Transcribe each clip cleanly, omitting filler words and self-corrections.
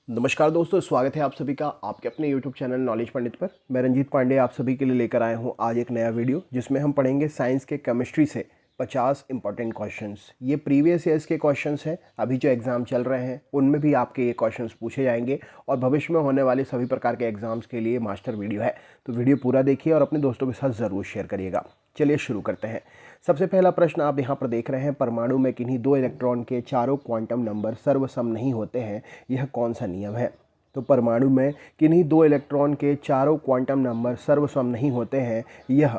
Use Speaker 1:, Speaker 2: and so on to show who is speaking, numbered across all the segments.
Speaker 1: नमस्कार दोस्तों, स्वागत है आप सभी का आपके अपने YouTube चैनल नॉलेज पंडित पर। मैं रंजीत पांडे आप सभी के लिए लेकर आया हूं आज एक नया वीडियो जिसमें हम पढ़ेंगे साइंस के केमिस्ट्री से 50 इंपॉर्टेंट क्वेश्चंस। ये प्रीवियस ईयर्स के क्वेश्चंस हैं, अभी जो एग्ज़ाम चल रहे हैं उनमें भी आपके ये क्वेश्चंस पूछे जाएंगे और भविष्य में होने वाले सभी प्रकार के एग्जाम्स के लिए मास्टर वीडियो है। तो वीडियो पूरा देखिए और अपने दोस्तों के साथ ज़रूर शेयर करिएगा। चलिए शुरू करते हैं। सबसे पहला प्रश्न आप यहाँ पर देख रहे हैं, परमाणु में किन्हीं दो इलेक्ट्रॉन के चारों क्वांटम नंबर सर्वसम नहीं होते हैं, यह कौन सा नियम है? तो परमाणु में किन्हीं दो इलेक्ट्रॉन के चारों क्वांटम नंबर सर्वसम नहीं होते हैं, यह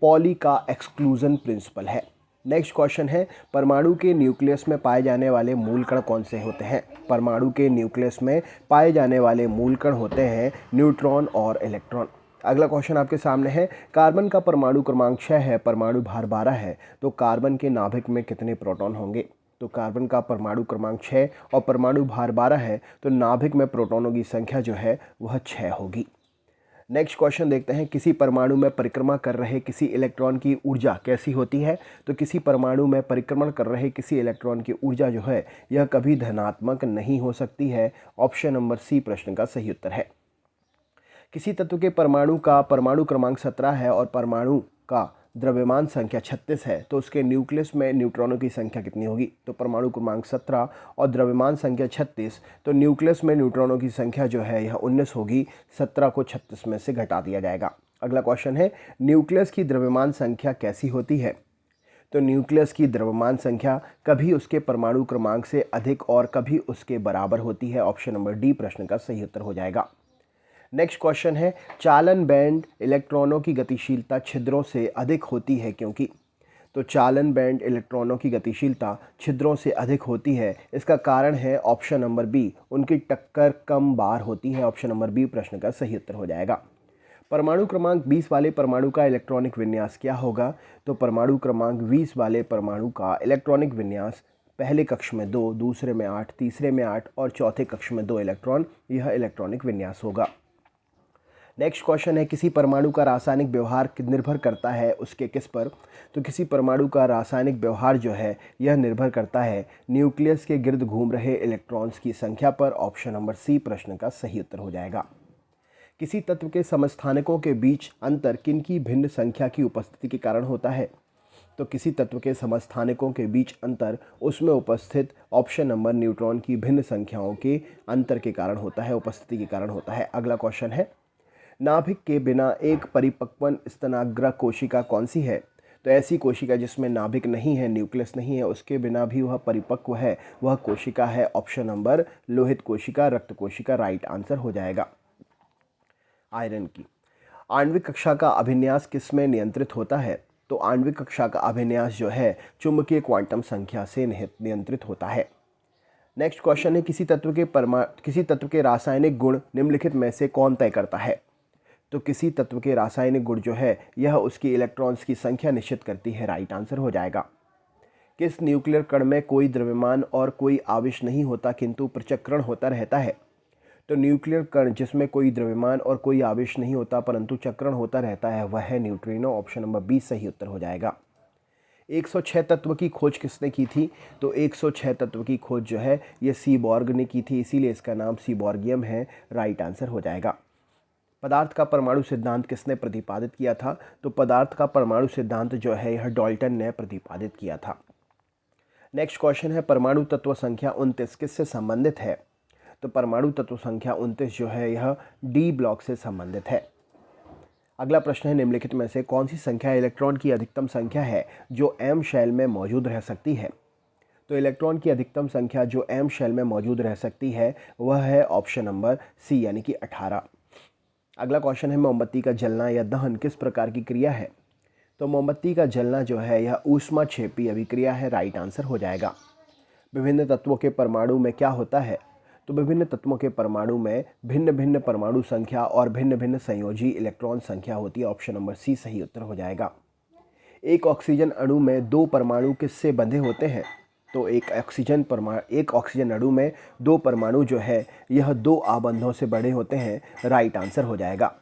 Speaker 1: पॉली का एक्सक्लूजन प्रिंसिपल है। नेक्स्ट क्वेश्चन है, परमाणु के न्यूक्लियस में पाए जाने वाले मूल कण कौन से होते हैं? परमाणु के न्यूक्लियस में पाए जाने वाले मूल कण होते हैं न्यूट्रॉन और इलेक्ट्रॉन। अगला क्वेश्चन आपके सामने है, कार्बन का परमाणु क्रमांक 6 है, परमाणु भार 12 है, तो कार्बन के नाभिक में कितने प्रोटॉन होंगे? तो कार्बन का परमाणु क्रमांक 6 और परमाणु भार 12 है, तो नाभिक में प्रोटॉनों की संख्या जो है वह 6 होगी। नेक्स्ट क्वेश्चन देखते हैं, किसी परमाणु में परिक्रमा कर रहे किसी इलेक्ट्रॉन की ऊर्जा कैसी होती है? तो किसी परमाणु में परिक्रमण कर रहे किसी इलेक्ट्रॉन की ऊर्जा जो है यह कभी धनात्मक नहीं हो सकती है। ऑप्शन नंबर सी प्रश्न का सही उत्तर है। किसी तत्व के परमाणु का परमाणु क्रमांक 17 है और परमाणु का द्रव्यमान संख्या 36 है, तो उसके न्यूक्लियस में न्यूट्रॉनों की संख्या कितनी होगी? तो परमाणु क्रमांक 17 और द्रव्यमान संख्या 36, तो न्यूक्लियस में न्यूट्रॉनों की संख्या जो है यह 19 होगी। 17 को 36 में से घटा दिया जाएगा। अगला क्वेश्चन है, न्यूक्लियस की द्रव्यमान संख्या कैसी होती है? तो न्यूक्लियस की द्रव्यमान संख्या कभी उसके परमाणु क्रमांक से अधिक और कभी उसके बराबर होती है। ऑप्शन नंबर डी प्रश्न का सही उत्तर हो जाएगा। नेक्स्ट क्वेश्चन है, चालन बैंड इलेक्ट्रॉनों की गतिशीलता छिद्रों से अधिक होती है क्योंकि? तो चालन बैंड इलेक्ट्रॉनों की गतिशीलता छिद्रों से अधिक होती है, इसका कारण है ऑप्शन नंबर बी, उनकी टक्कर कम बार होती है। ऑप्शन नंबर बी प्रश्न का सही उत्तर हो जाएगा। परमाणु क्रमांक 20 वाले परमाणु का इलेक्ट्रॉनिक विन्यास क्या होगा? तो परमाणु क्रमांक 20 वाले परमाणु का इलेक्ट्रॉनिक विन्यास पहले कक्ष में 2, दूसरे में 8, तीसरे में 8 और चौथे कक्ष में 2 इलेक्ट्रॉन, यह इलेक्ट्रॉनिक विन्यास होगा। नेक्स्ट क्वेश्चन है, किसी परमाणु का रासायनिक व्यवहार निर्भर करता है उसके किस पर? तो किसी परमाणु का रासायनिक व्यवहार जो है यह निर्भर करता है न्यूक्लियस के गिर्द घूम रहे इलेक्ट्रॉन्स की संख्या पर। ऑप्शन नंबर सी प्रश्न का सही उत्तर हो जाएगा। किसी तत्व के समस्थानिकों के बीच अंतर किनकी भिन्न संख्या की उपस्थिति के कारण होता है? तो किसी तत्व के समस्थानिकों के बीच अंतर उसमें उपस्थित ऑप्शन नंबर न्यूट्रॉन की भिन्न संख्याओं के अंतर के कारण होता है, उपस्थिति के कारण होता है। अगला क्वेश्चन है, नाभिक के बिना एक परिपक्व स्तनाग्र कोशिका कौन सी है? तो ऐसी कोशिका जिसमें नाभिक नहीं है, न्यूक्लियस नहीं है, उसके बिना भी वह परिपक्व है, वह कोशिका है ऑप्शन नंबर लोहित कोशिका, रक्त कोशिका। राइट आंसर हो जाएगा। आयरन की आणविक कक्षा का अभिन्यास किसमें नियंत्रित होता है? तो आणविक कक्षा का अभिन्यास जो है चुंबकीय क्वांटम संख्या से नियंत्रित होता है। नेक्स्ट क्वेश्चन है, किसी तत्व के रासायनिक गुण निम्नलिखित में से कौन तय करता है? तो किसी तत्व के रासायनिक गुण जो है यह उसकी इलेक्ट्रॉन्स की संख्या निश्चित करती है। राइट आंसर हो जाएगा। किस न्यूक्लियर कण में कोई द्रव्यमान और कोई आवेश नहीं होता किंतु प्रचक्रण होता रहता है? तो न्यूक्लियर कण जिसमें कोई द्रव्यमान और कोई आवेश नहीं होता परंतु चक्रण होता रहता है वह है न्यूट्रिनो। ऑप्शन नंबर बी सही उत्तर हो जाएगा। 106 तत्व की खोज किसने की थी? तो 106 तत्व की खोज जो है ये सीबॉर्ग ने की थी, इसीलिए इसका नाम सीबॉर्गियम है। राइट आंसर हो जाएगा। पदार्थ का परमाणु सिद्धांत किसने प्रतिपादित किया था? तो पदार्थ का परमाणु सिद्धांत जो है यह डाल्टन ने प्रतिपादित किया था। नेक्स्ट क्वेश्चन है, परमाणु तत्व संख्या 29 किससे संबंधित है? तो परमाणु तत्व संख्या 29 जो है यह डी ब्लॉक से संबंधित है। अगला प्रश्न है, निम्नलिखित में से कौन सी संख्या इलेक्ट्रॉन की अधिकतम संख्या है जो एम शेल में मौजूद रह सकती है? तो इलेक्ट्रॉन की अधिकतम संख्या जो एम शेल में मौजूद रह सकती है वह है ऑप्शन नंबर सी यानी कि 18। अगला क्वेश्चन है, मोमबत्ती का जलना या दहन किस प्रकार की क्रिया है? तो मोमबत्ती का जलना जो है यह ऊष्माक्षेपी अभिक्रिया है। राइट आंसर हो जाएगा। विभिन्न तत्वों के परमाणु में क्या होता है? तो विभिन्न तत्वों के परमाणु में भिन्न भिन्न परमाणु संख्या और भिन्न भिन्न संयोजी इलेक्ट्रॉन संख्या होती है। ऑप्शन नंबर सी सही उत्तर हो जाएगा। एक ऑक्सीजन अणु में दो परमाणु किससे बंधे होते हैं? तो एक ऑक्सीजन अणु में दो परमाणु जो है यह दो आबंधों से बने होते हैं। राइट आंसर हो जाएगा।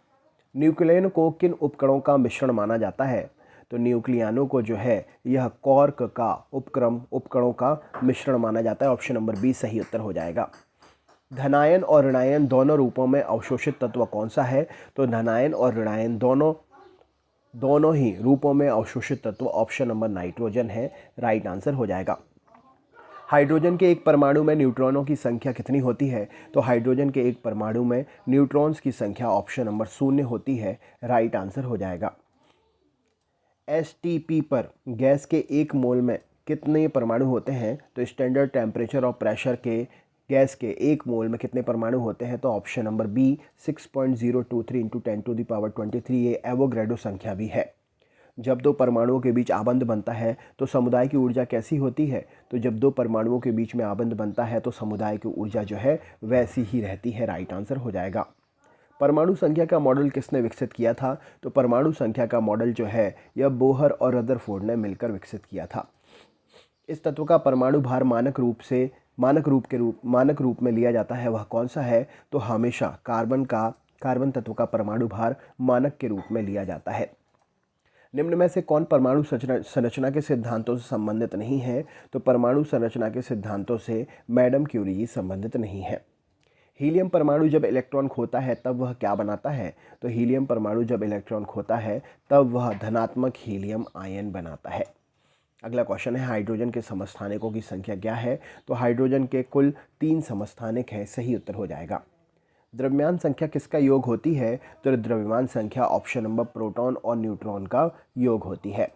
Speaker 1: न्यूक्लियन को किन उपकरणों का मिश्रण माना जाता है? तो न्यूक्लियानों को जो है यह कॉर्क का उपकरणों का मिश्रण माना जाता है। ऑप्शन नंबर बी सही उत्तर हो जाएगा। धनायन और ऋणायन दोनों रूपों में अवशोषित तत्व कौन सा है? तो धनायन और ऋणायन दोनों ही रूपों में अवशोषित तत्व ऑप्शन नंबर नाइट्रोजन है, राइट आंसर हो जाएगा। हाइड्रोजन के एक परमाणु में न्यूट्रॉनों की संख्या कितनी होती है? तो हाइड्रोजन के एक परमाणु में न्यूट्रॉन्स की संख्या ऑप्शन नंबर 0 होती है, राइट आंसर हो जाएगा। एसटीपी पर गैस के एक मोल में कितने परमाणु होते हैं? तो स्टैंडर्ड टेम्परेचर और प्रेशर के गैस के एक मोल में कितने परमाणु होते हैं? तो ऑप्शन नंबर बी 6.023 इंटू 10⁻23 ये एवोग्रेडो संख्या भी है। जब दो परमाणुओं के बीच आबंध बनता है तो समुदाय की ऊर्जा कैसी होती है? तो जब दो परमाणुओं के बीच में आबंध बनता है तो समुदाय की ऊर्जा जो है वैसी ही रहती है, राइट आंसर हो जाएगा। परमाणु संख्या का मॉडल किसने विकसित किया था? तो परमाणु संख्या का मॉडल जो है यह बोहर और रदरफोर्ड ने मिलकर विकसित किया था। इस तत्व का परमाणु भार मानक रूप में लिया जाता है, वह कौन सा है? तो हमेशा कार्बन तत्व का परमाणु भार मानक के रूप में लिया जाता है। निम्न में से कौन परमाणु संरचना के सिद्धांतों से संबंधित नहीं है? तो परमाणु संरचना के सिद्धांतों से मैडम क्यूरी जी संबंधित नहीं है। हीलियम परमाणु जब इलेक्ट्रॉन खोता है तब वह क्या बनाता है? तो हीलियम परमाणु जब इलेक्ट्रॉन खोता है तब वह धनात्मक हीलियम आयन बनाता है। अगला क्वेश्चन है हाइड्रोजन के समस्थानिकों की संख्या क्या है? तो हाइड्रोजन के कुल 3 समस्थानिक हैं, सही उत्तर हो जाएगा। द्रव्यमान संख्या किसका योग होती है? तो द्रव्यमान संख्या ऑप्शन नंबर प्रोटॉन और न्यूट्रॉन का योग होती है।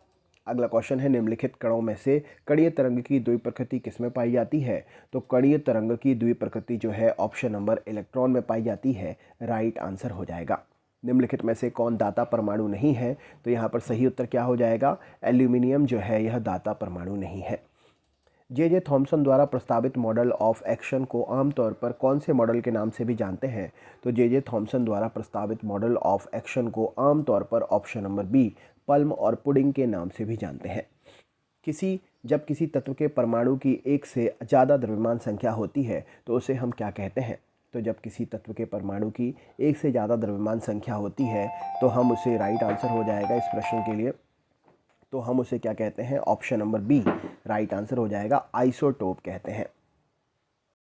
Speaker 1: अगला क्वेश्चन है निम्नलिखित कणों में से कणीय तरंग की द्विप्रकृति किसमें पाई जाती है? तो कणीय तरंग की द्विप्रकृति जो है ऑप्शन नंबर इलेक्ट्रॉन में पाई जाती है, राइट आंसर हो जाएगा। निम्नलिखित में से कौन दाता परमाणु नहीं है? तो यहाँ पर सही उत्तर क्या हो जाएगा? एल्यूमिनियम जो है यह दाता परमाणु नहीं है। जे थॉमसन द्वारा प्रस्तावित मॉडल ऑफ एक्शन को आमतौर पर कौन से मॉडल के नाम से भी जानते हैं? तो जे थॉमसन द्वारा प्रस्तावित मॉडल ऑफ एक्शन को आमतौर पर ऑप्शन नंबर बी पल्म और पुडिंग के नाम से भी जानते हैं। जब किसी तत्व के परमाणु की एक से ज़्यादा द्रव्यमान संख्या होती है तो उसे हम क्या कहते हैं? तो जब किसी तत्व के परमाणु की एक से ज़्यादा द्रव्यमान संख्या होती है तो हम उसे, राइट आंसर हो जाएगा इस प्रश्न के लिए, तो हम उसे क्या कहते हैं? Option number B right answer हो जाएगा, आइसोटोप कहते हैं।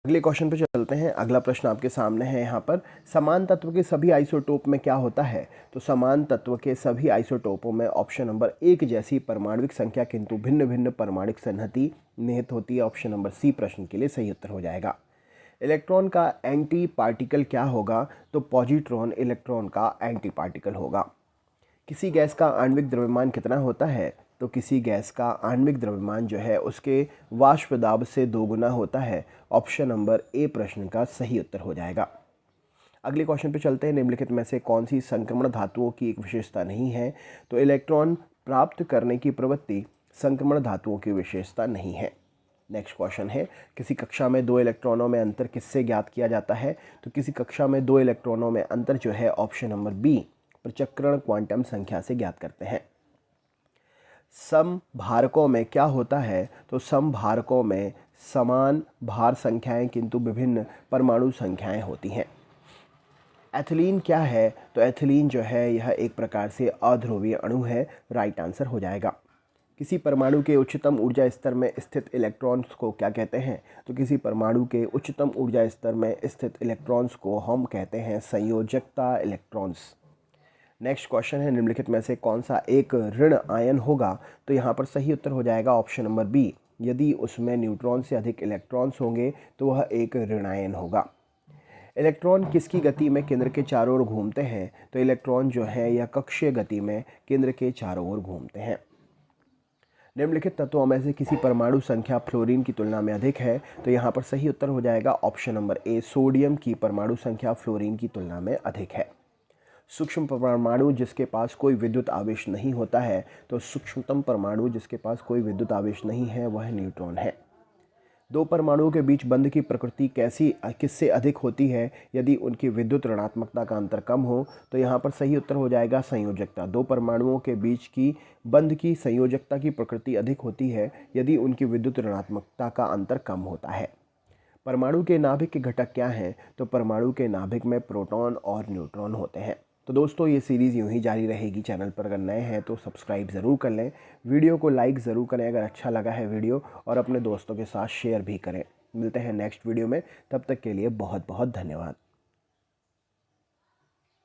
Speaker 1: अगले क्वेश्चन पे चलते हैं। अगला प्रश्न आपके सामने है यहाँ पर, समान तत्व के सभी आइसोटोप में क्या होता है? तो समान तत्व के सभी आइसोटोपों में ऑप्शन नंबर एक जैसी परमाणुविक संख्या किंतु भिन्न भिन्न परमाणुक संहति निहित होती है, ऑप्शन नंबर सी प्रश्न के लिए सही उत्तर हो जाएगा। इलेक्ट्रॉन का एंटी पार्टिकल क्या होगा? तो पॉजिट्रॉन इलेक्ट्रॉन का एंटी पार्टिकल होगा। किसी गैस का आणविक द्रव्यमान कितना होता है? तो किसी गैस का आणविक द्रव्यमान जो है उसके वाष्प दाब से 2 गुना होता है, ऑप्शन नंबर ए प्रश्न का सही उत्तर हो जाएगा। अगले क्वेश्चन पे चलते हैं। निम्नलिखित में से कौन सी संक्रमण धातुओं की एक विशेषता नहीं है? तो इलेक्ट्रॉन प्राप्त करने की प्रवृत्ति संक्रमण धातुओं की विशेषता नहीं है। नेक्स्ट क्वेश्चन है, किसी कक्षा में 2 इलेक्ट्रॉनों में अंतर किससे ज्ञात किया जाता है? तो किसी कक्षा में 2 इलेक्ट्रॉनों में अंतर जो है ऑप्शन नंबर बी प्रचक्रण क्वांटम संख्या से ज्ञात करते हैं। समभारकों में क्या होता है? तो समभारकों में समान भार संख्याएं किंतु विभिन्न परमाणु संख्याएं होती हैं। एथिलीन क्या है? तो एथिलीन जो है यह एक प्रकार से अध्रुवीय अणु है, राइट आंसर हो जाएगा। किसी परमाणु के उच्चतम ऊर्जा स्तर में स्थित इलेक्ट्रॉन्स को क्या कहते हैं? तो किसी परमाणु के उच्चतम ऊर्जा स्तर में स्थित इलेक्ट्रॉन्स को हम कहते हैं संयोजकता इलेक्ट्रॉन्स। नेक्स्ट क्वेश्चन है, निम्नलिखित में से कौन सा एक ऋण आयन होगा? तो यहाँ पर सही उत्तर हो जाएगा ऑप्शन नंबर बी, यदि उसमें न्यूट्रॉन से अधिक इलेक्ट्रॉन्स होंगे तो वह एक ऋण आयन होगा। इलेक्ट्रॉन किसकी गति में केंद्र के चारों ओर घूमते हैं? तो इलेक्ट्रॉन जो है यह कक्षीय गति में केंद्र के चारों ओर घूमते हैं। निम्नलिखित तत्वों में से किसी परमाणु संख्या फ्लोरीन की तुलना में अधिक है? तो यहाँ पर सही उत्तर हो जाएगा ऑप्शन नंबर ए, सोडियम की परमाणु संख्या फ्लोरीन की तुलना में अधिक है। सूक्ष्म परमाणु जिसके पास कोई विद्युत आवेश नहीं होता है, तो सूक्ष्मतम परमाणु जिसके पास कोई विद्युत आवेश नहीं है वह न्यूट्रॉन है। दो परमाणुओं के बीच बंध की प्रकृति किससे अधिक होती है? यदि उनकी विद्युत ऋणात्मकता का अंतर कम हो, तो यहाँ पर सही उत्तर हो जाएगा संयोजकता। दो परमाणुओं के बीच की बंध की संयोजकता की प्रकृति अधिक होती है यदि उनकी विद्युत ऋणात्मकता का अंतर कम होता है। परमाणु के नाभिक के घटक क्या हैं? तो परमाणु के नाभिक में प्रोटॉन और न्यूट्रॉन होते हैं। तो दोस्तों ये सीरीज़ यूं ही जारी रहेगी। चैनल पर अगर नए हैं तो सब्सक्राइब ज़रूर कर लें, वीडियो को लाइक ज़रूर करें अगर अच्छा लगा है वीडियो, और अपने दोस्तों के साथ शेयर भी करें। मिलते हैं नेक्स्ट वीडियो में, तब तक के लिए बहुत बहुत धन्यवाद।